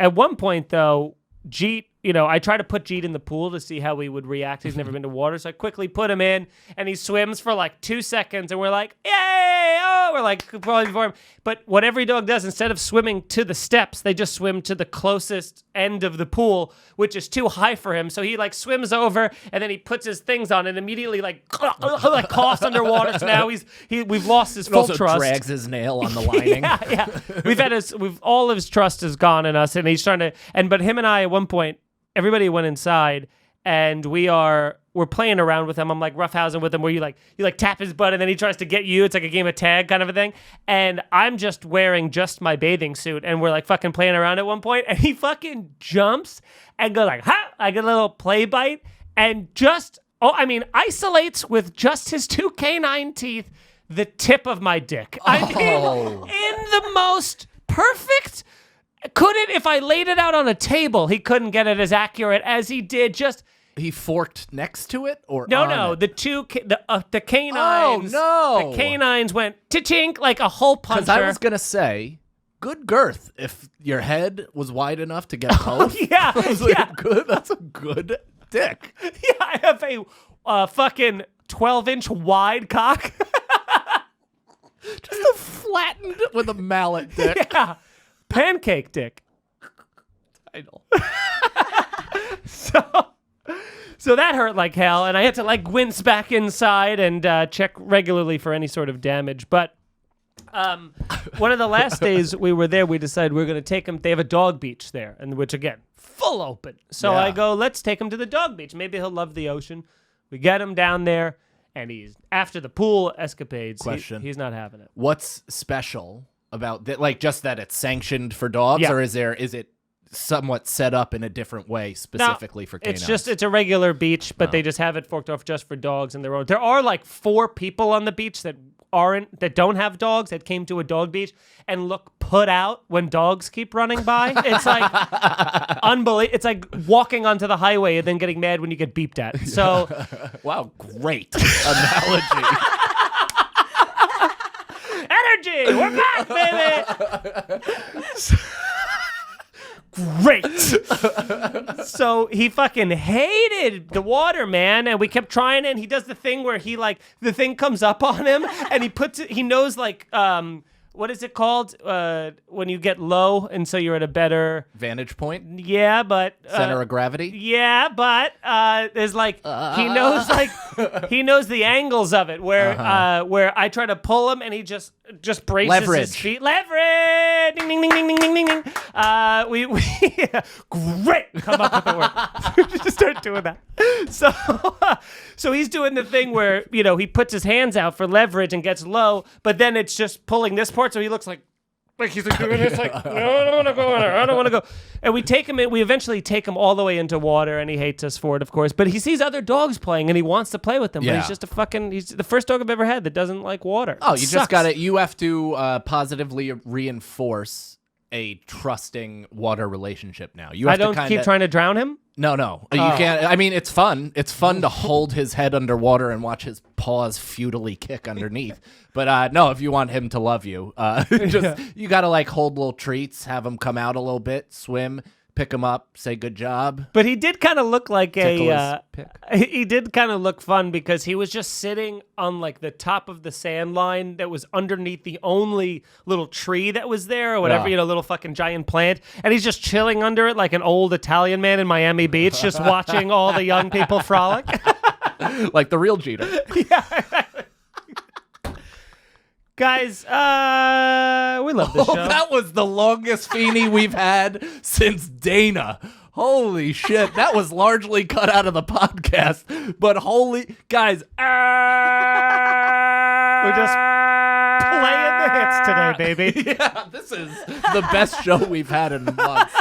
At one point, though, Jeet, I try to put Jeet in the pool to see how he would react. He's never been to water, so I quickly put him in, and he swims for like 2 seconds, and we're like, yay! Oh, we're like, falling for him. But what every dog does, instead of swimming to the steps, they just swim to the closest end of the pool, which is too high for him. So he like swims over, and then he puts his things on, and immediately like coughs underwater. So now we've lost his full also trust. Drags his nail on the lining. yeah. All of his trust is gone in us, and he's trying to. But him and I at one point. Everybody went inside, and we're playing around with him. I'm like roughhousing with him, where you tap his butt, and then he tries to get you. It's like a game of tag kind of a thing. And I'm just wearing just my bathing suit, and we're like fucking playing around at one point, and he fucking jumps and goes like, ha! I get a little play bite, and isolates with just his 2 canine teeth the tip of my dick. I mean, in the most perfect. If I laid it out on a table, he couldn't get it as accurate as he did. He forked next to it, or no. It? The canines. Oh no! The canines went tink like a hole puncher. Because I was gonna say, good girth. If your head was wide enough to get both, yeah. Good. That's a good dick. Yeah, I have a fucking 12-inch wide cock. Just a flattened with a mallet dick. Yeah. Pancake dick. Title. So that hurt like hell, and I had to like wince back inside and check regularly for any sort of damage. But one of the last days we were there, we decided we were going to take him. They have a dog beach there, and which again, full open. So I go, let's take him to the dog beach. Maybe he'll love the ocean. We get him down there, and he's after the pool escapades. Question: he's not having it. What's special about that? Like just that it's sanctioned for dogs, or is it somewhat set up in a different way specifically for canines? It's a regular beach, but they just have it forked off just for dogs and their own. There are like 4 people on the beach that don't have dogs that came to a dog beach and look put out when dogs keep running by. It's like unbelievable. It's like walking onto the highway and then getting mad when you get beeped at. So wow, great analogy. Energy, we're back, baby. Great. So he fucking hated the water, man, and we kept trying it, and he does the thing where he like the thing comes up on him and he puts it, he knows like what is it called when you get low and so you're at a better vantage point? Yeah, but center of gravity? Yeah, but there's like he knows the angles of it where I try to pull him and he just braces his feet. Leverage. Ding ding ding ding ding ding ding. We great. Come up with the word. Just start doing that. So he's doing the thing where he puts his hands out for leverage and gets low, but then it's just pulling this part, so he looks like he's like doing this, like no, I don't want to go in there. I don't want to go. And we take him in. We eventually take him all the way into water, and he hates us for it, of course. But he sees other dogs playing, and he wants to play with them. But he's just he's the first dog I've ever had that doesn't like water. Oh, you just got it. You have to positively reinforce a trusting water relationship now. You have I don't to keep trying to drown him? No. You can't. I mean, it's fun. It's fun to hold his head underwater and watch his paws futilely kick underneath. But no, if you want him to love you, you got to like hold little treats, have him come out a little bit, swim, pick him up, say good job. But he did kind of look like he did kind of look fun because he was just sitting on like the top of the sand line that was underneath the only little tree that was there or whatever, little fucking giant plant. And he's just chilling under it like an old Italian man in Miami Beach, just watching all the young people frolic. Like the real Jeter. Yeah. Guys, we love this show. That was the longest Feeney we've had since Dana. Holy shit. That was largely cut out of the podcast. But guys, we're just playing the hits today, baby. Yeah, this is the best show we've had in months.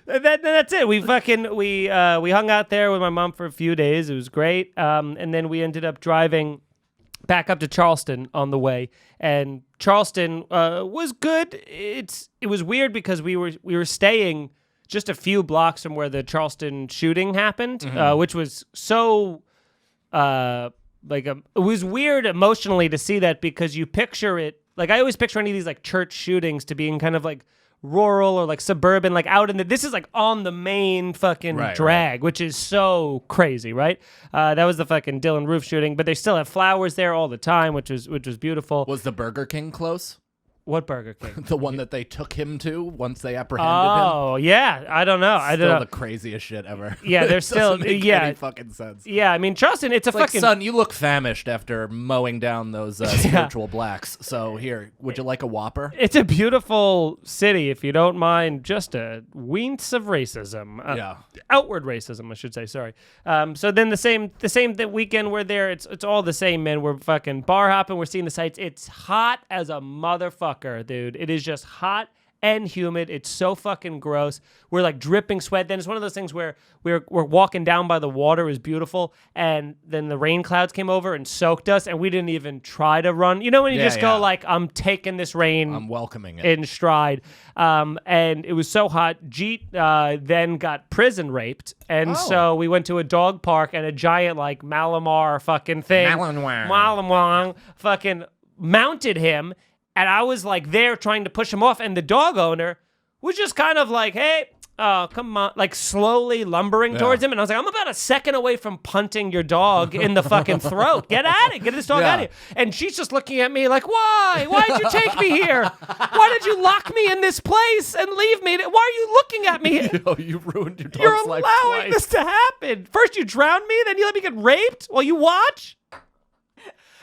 And that's it. We hung out there with my mom for a few days. It was great. And then we ended up driving back up to Charleston on the way. And Charleston was good. It was weird because we were staying just a few blocks from where the Charleston shooting happened, which was so it was weird emotionally to see that because you picture it like I always picture any of these like church shootings to being kind of like rural or like suburban, like out in the, this is like on the main fucking drag, which is so crazy, right? That was the fucking Dylan Roof shooting, but they still have flowers there all the time, which was beautiful. Was the Burger King close? What Burger King? The one that they took him to once they apprehended him. Oh yeah, I don't know. I don't know. The craziest shit ever. Yeah, they're still any fucking sense. Yeah, I mean, Charleston, it's a like, fucking son. You look famished after mowing down those spiritual blacks. So here, would you like a Whopper? It's a beautiful city, if you don't mind. Just a weence of racism. Outward racism, I should say. Sorry. So then the same weekend we're there. It's all the same, man. We're fucking bar hopping. We're seeing the sights. It's hot as a motherfucker. Dude, it is just hot and humid. It's so fucking gross. We're like dripping sweat. Then it's one of those things where we're walking down by the water. It was beautiful, and then the rain clouds came over and soaked us, and we didn't even try to run. You know when you just go like, I'm taking this rain, I'm welcoming it in stride. And it was so hot. Jeet then got prison raped, and so we went to a dog park, and a giant like Malamar fucking thing, Malamar fucking mounted him. And I was like there trying to push him off, and the dog owner was just kind of like, hey, come on, like slowly lumbering towards him. And I was like, I'm about a second away from punting your dog in the fucking throat. Get at it. Get this dog out of here. And she's just looking at me like, why? Why'd you take me here? Why did you lock me in this place and leave me? Why are you looking at me? Yo, you ruined your dog's You're life allowing twice. this to happen. First you drown me, then you let me get raped while you watch?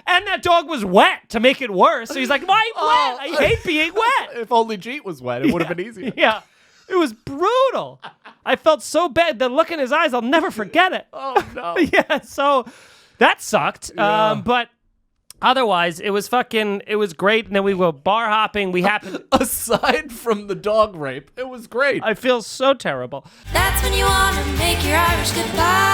And that dog was wet to make it worse. So he's like, why wet? I hate being wet. If only Jeet was wet, it would have been easier. Yeah. It was brutal. I felt so bad. The look in his eyes, I'll never forget it. Oh, no. Yeah, so that sucked. Yeah. But otherwise, it was great. And then we were bar hopping. We happened. Aside from the dog rape, it was great. I feel so terrible. That's when you want to make your Irish goodbye.